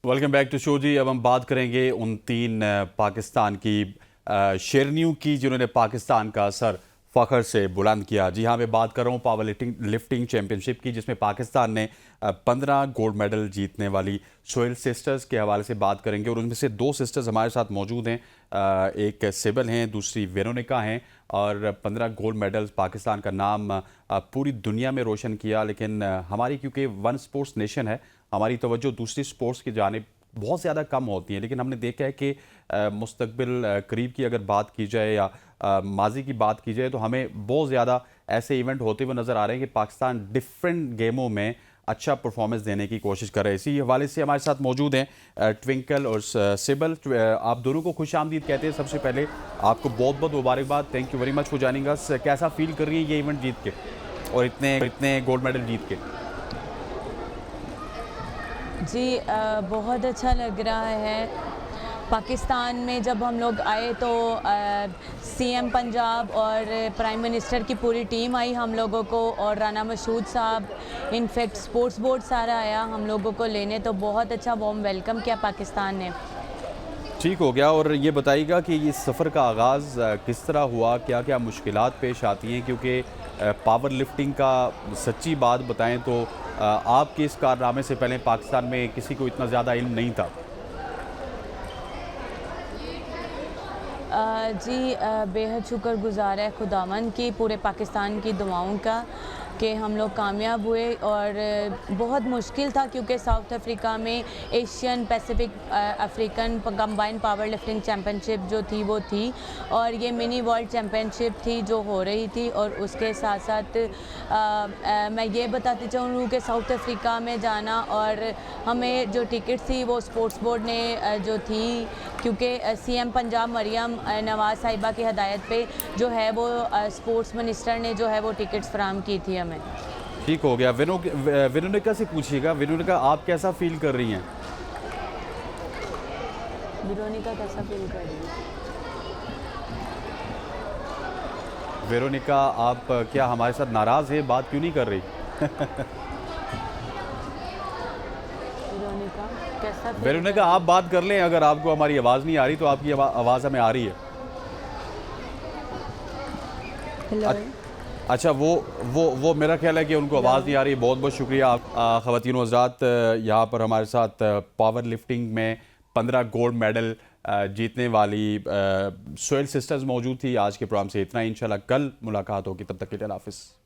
Welcome back to show जी। अब हम बात करेंगे उन तीन पाकिस्तान की शेरनियों की जिन्होंने पाकिस्तान का सर फखर से बुलंद किया। जी हाँ, मैं बात कर रहा हूँ पावर लिफ्टिंग चैंपियनशिप की, जिसमें पाकिस्तान ने 15 गोल्ड मेडल जीतने वाली सोहेल सिस्टर्स के हवाले से बात करेंगे। और उनमें से दो सिस्टर्स हमारे साथ मौजूद हैं, एक सिबल हैं, दूसरी वेरोनिका हैं। और 15 गोल्ड मेडल्स, पाकिस्तान का नाम पूरी दुनिया में रोशन किया। लेकिन हमारी क्योंकि वन स्पोर्ट्स नेशन है, हमारी तवज्जो दूसरी स्पोर्ट्स की जानिब बहुत ज़्यादा कम होती है। लेकिन हमने देखा है कि मुस्तकबिल करीब की अगर बात की जाए या माजी की बात की जाए, तो हमें बहुत ज़्यादा ऐसे इवेंट होते हुए नज़र आ रहे हैं कि पाकिस्तान डिफरेंट गेमों में अच्छा परफॉर्मेंस देने की कोशिश कर रहे हैं। इसी हवाले से हमारे साथ मौजूद हैं ट्विंकल और सिबल। आप दोनों को खुश आमदीद कहते हैं। सबसे पहले आपको बहुत बहुत मुबारकबाद, thank you very much for joining us. कैसा फील कर रही है ये इवेंट जीत के और इतने गोल्ड मेडल जीत के? जी बहुत अच्छा लग रहा है। पाकिस्तान में जब हम लोग आए तो सीएम पंजाब और प्राइम मिनिस्टर की पूरी टीम आई हम लोगों को, और राना मसूद साहब, इनफैक्ट स्पोर्ट्स बोर्ड सारा आया हम लोगों को लेने। तो बहुत अच्छा वार्म वेलकम किया पाकिस्तान ने। ठीक हो गया। और ये बताइएगा कि इस सफ़र का आगाज़ किस तरह हुआ, क्या क्या मुश्किलात पेश आती हैं? क्योंकि पावर लिफ्टिंग का सच्ची बात बताएं तो आपके इस कारनामे से पहले पाकिस्तान में किसी को इतना ज़्यादा इल्म नहीं था। जी बेहद शुक्रगुज़ार है खुदावंद की, पूरे पाकिस्तान की दुआओं का कि हम लोग कामयाब हुए। और बहुत मुश्किल था क्योंकि साउथ अफ्रीका में Asian Pacific African combined power lifting championship जो थी वो थी, और ये मिनी वर्ल्ड चैम्पियनशिप थी जो हो रही थी। और उसके साथ साथ मैं ये बताती चाहूँ कि साउथ अफ्रीका में जाना, और हमें जो टिकट थी वो स्पोर्ट्स बोर्ड ने जो थी, क्योंकि सीएम पंजाब मरियम नवाज़ साहिबा की हदायत पे जो है वो स्पोर्ट्स मिनिस्टर ने जो है वो टिकट्स फराहम की थी हमें। ठीक हो गया। वेरोनिका से पूछिएगा, वेरोनिका आप कैसा फील कर रही हैं? वेरोनिका कैसा फील कर रही है? वेरोनिका आप क्या हमारे साथ नाराज़ है, बात क्यों नहीं कर रही? वेरोनिका कैसा फील वेरोनिका आप बात कर लें, अगर आपको हमारी आवाज़ नहीं आ रही तो आपकी आवाज़ हमें आ रही है। हेलो। अच्छा, वो मेरा ख्याल है कि उनको आवाज़ नहीं आ रही। बहुत बहुत शुक्रिया आप ख़वातीन व हज़रात, यहाँ पर हमारे साथ पावर लिफ्टिंग में 15 गोल्ड मेडल जीतने वाली सोहेल सिस्टर्स मौजूद थी। आज के प्रोग्राम से इतना ही। इंशाल्लाह कल मुलाकात होगी, तब तक के लिए अल्लाह हाफ़िज़।